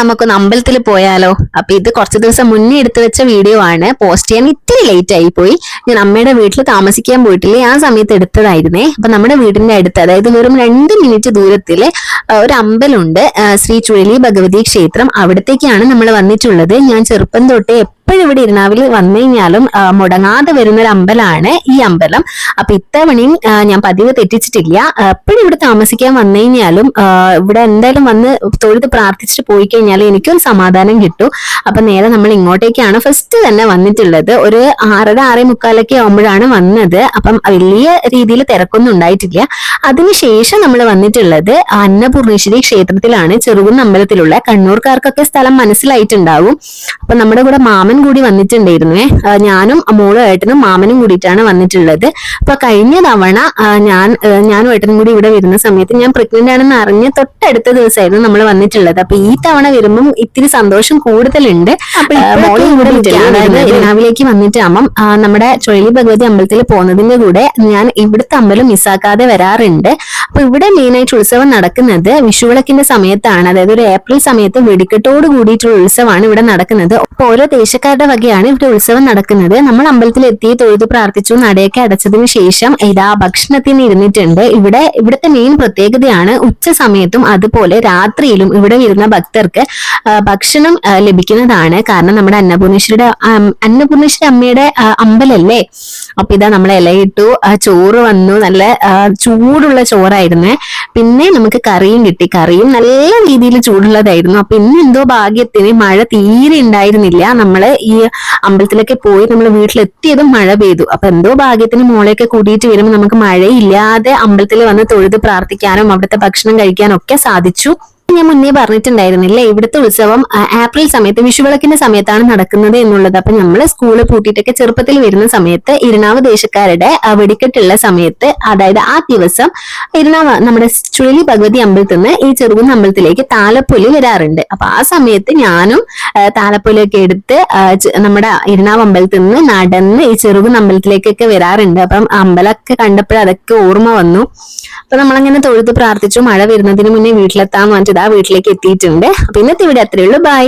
നമുക്കൊന്ന് അമ്പലത്തിൽ പോയാലോ? അപ്പൊ ഇത് കുറച്ച് ദിവസം മുന്നേ എടുത്തു വെച്ച വീഡിയോ ആണ്. പോസ്റ്റ് ചെയ്യാൻ ഇത്തിരി ലേറ്റ് ആയി പോയി. ഞാൻ അമ്മയുടെ വീട്ടിൽ താമസിക്കാൻ പോയിട്ടില്ലേ, ആ സമയത്ത് എടുത്തതായിരുന്നേ. അപ്പൊ നമ്മുടെ വീടിന്റെ അടുത്ത്, അതായത് വെറും 2 മിനിറ്റ് ദൂരത്തില് ഒരു അമ്പലമുണ്ട്, ശ്രീ ചുഴലി ഭഗവതി ക്ഷേത്രം. അവിടത്തേക്കാണ് നമ്മൾ വന്നിട്ടുള്ളത്. ഞാൻ ചെറുപ്പം തൊട്ടേ എപ്പോഴും ഇവിടെ ഇരുന്നാവിൽ വന്നു കഴിഞ്ഞാലും മുടങ്ങാതെ വരുന്ന ഒരു അമ്പലമാണ് ഈ അമ്പലം. അപ്പൊ ഇത്തവണയും ഞാൻ പതിവ് തെറ്റിച്ചിട്ടില്ല. എപ്പോഴും ഇവിടെ താമസിക്കാൻ വന്നു കഴിഞ്ഞാലും ഇവിടെ എന്തായാലും വന്ന് തൊഴുത് പ്രാർത്ഥിച്ചിട്ട് പോയി കഴിഞ്ഞാൽ എനിക്കൊരു സമാധാനം കിട്ടും. അപ്പൊ നേരെ നമ്മൾ ഇങ്ങോട്ടേക്കാണ് ഫസ്റ്റ് തന്നെ വന്നിട്ടുള്ളത്. ഒരു 6:30-6:45 ആവുമ്പോഴാണ് വന്നത്. അപ്പം വലിയ രീതിയിൽ തിരക്കൊന്നും ഉണ്ടായിട്ടില്ല. അതിനുശേഷം നമ്മൾ വന്നിട്ടുള്ളത് അന്നപൂർണേശ്വരി ക്ഷേത്രത്തിലാണ്, ചെറുകുന്ന് അമ്പലത്തിലുള്ള. കണ്ണൂർക്കാർക്കൊക്കെ സ്ഥലം മനസ്സിലായിട്ടുണ്ടാവും. അപ്പൊ നമ്മുടെ കൂടെ മാമൻ കൂടി വന്നിട്ടുണ്ടായിരുന്നേ. ഞാനും മോളും ഏട്ടനും മാമനും കൂടിയിട്ടാണ് വന്നിട്ടുള്ളത്. അപ്പൊ കഴിഞ്ഞ തവണ ഞാനും ഏട്ടനും കൂടി ഇവിടെ വരുന്ന സമയത്ത് ഞാൻ പ്രഗ്നന്റ് ആണെന്ന് അറിഞ്ഞ തൊട്ടടുത്ത ദിവസമായിരുന്നു നമ്മൾ വന്നിട്ടുള്ളത്. അപ്പൊ ഈ തവണ വരുമ്പം ഇത്തിരി സന്തോഷം കൂടുതലുണ്ട്. മോളും കൂടെ രാവിലേക്ക് വന്നിട്ടാകുമ്പം നമ്മുടെ ചുഴലി ഭഗവതി അമ്പലത്തിൽ പോകുന്നതിന്റെ കൂടെ ഞാൻ ഇവിടുത്തെ അമ്പലം മിസ്സാക്കാതെ വരാറുണ്ട്. അപ്പൊ ഇവിടെ മെയിൻ ആയിട്ട് ഉത്സവം നടക്കുന്നത് വിഷുവിളക്കിന്റെ സമയത്താണ്. അതായത് ഒരു ഏപ്രിൽ സമയത്ത് വെടിക്കെട്ടോട് കൂടിയിട്ടുള്ള ഉത്സവമാണ് ഇവിടെ നടക്കുന്നത്. അപ്പൊ ഓരോ ദേശക്കാരുടെ വകയാണ് ഇവിടെ ഉത്സവം നടക്കുന്നത്. നമ്മൾ അമ്പലത്തിൽ എത്തി തൊഴുത് പ്രാർത്ഥിച്ചു, നടയൊക്കെ അടച്ചതിന് ശേഷം ഇതാ ഭക്ഷണത്തിന് ഇരുന്നിട്ടുണ്ട്. ഇവിടുത്തെ മെയിൻ പ്രത്യേകതയാണ് ഉച്ച സമയത്തും അതുപോലെ രാത്രിയിലും ഇവിടെ വരുന്ന ഭക്തർക്ക് ഭക്ഷണം ലഭിക്കുന്നതാണ്. കാരണം നമ്മുടെ അന്നപൂർണേശ്വരി അമ്മയുടെ അമ്പലല്ലേ. അപ്പൊ ഇതാ നമ്മളെ ഇലയിട്ടു, ചോറ് വന്നു, നല്ല ചൂടുള്ള ചോറായിരുന്നേ. പിന്നെ നമുക്ക് കറിയും കിട്ടി. കറിയും നല്ല രീതിയിൽ ചൂടുള്ളതായിരുന്നു. അപ്പൊ ഇന്ന് എന്തോ ഭാഗ്യത്തിന് മഴ തീരെ ഉണ്ടായിരുന്നില്ല. നമ്മള് ഈ അമ്പലത്തിലൊക്കെ പോയി നമ്മൾ വീട്ടിലെത്തിയതും മഴ പെയ്തു. അപ്പൊ എന്തോ ഭാഗ്യത്തിന് മോളെയൊക്കെ കൂട്ടിയിട്ട് വരുമ്പോൾ നമുക്ക് മഴയില്ലാതെ അമ്പലത്തിൽ വന്ന് തൊഴുത് പ്രാർത്ഥിക്കാനും അവിടുത്തെ ഭക്ഷണം കഴിക്കാനും ഒക്കെ സാധിച്ചു. ഞാൻ മുന്നേ പറഞ്ഞിട്ടുണ്ടായിരുന്നില്ലേ, ഇവിടുത്തെ ഉത്സവം ഏപ്രിൽ സമയത്ത് വിഷുവിളക്കിന്റെ സമയത്താണ് നടക്കുന്നത് എന്നുള്ളത്. അപ്പൊ നമ്മള് സ്കൂള് പൂട്ടിയിട്ടൊക്കെ ചെറുപ്പത്തിൽ വരുന്ന സമയത്ത് ഇരണാവ് ദേശക്കാരുടെ വെടിക്കെട്ടുള്ള സമയത്ത്, അതായത് ആ ദിവസം ഇരണാവ് നമ്മുടെ ചുഴലി ഭഗവതി അമ്പലത്തിൽ നിന്ന് ഈ ചെറുകുന്ന അമ്പലത്തിലേക്ക് താലപ്പൊലി വരാറുണ്ട്. അപ്പൊ ആ സമയത്ത് ഞാനും താലപ്പൊലിയൊക്കെ എടുത്ത് നമ്മുടെ ഇരണാവ് അമ്പലത്തിൽ നിന്ന് നടന്ന് ഈ ചെറുകുന്ന അമ്പലത്തിലേക്കൊക്കെ വരാറുണ്ട്. അപ്പം അമ്പലമൊക്കെ കണ്ടപ്പോൾ അതൊക്കെ ഓർമ്മ വന്നു. അപ്പൊ നമ്മളങ്ങനെ തൊഴുത് പ്രാർത്ഥിച്ചു. മഴ വരുന്നതിന് മുന്നേ വീട്ടിലെത്താൻ വേണ്ടിട്ട് ആ വീട്ടിലേക്ക് എത്തിയിട്ടുണ്ട്. അപ്പൊ ഇന്നത്തെ ഇവിടെ അത്രയേ ഉള്ളൂ. ബൈ.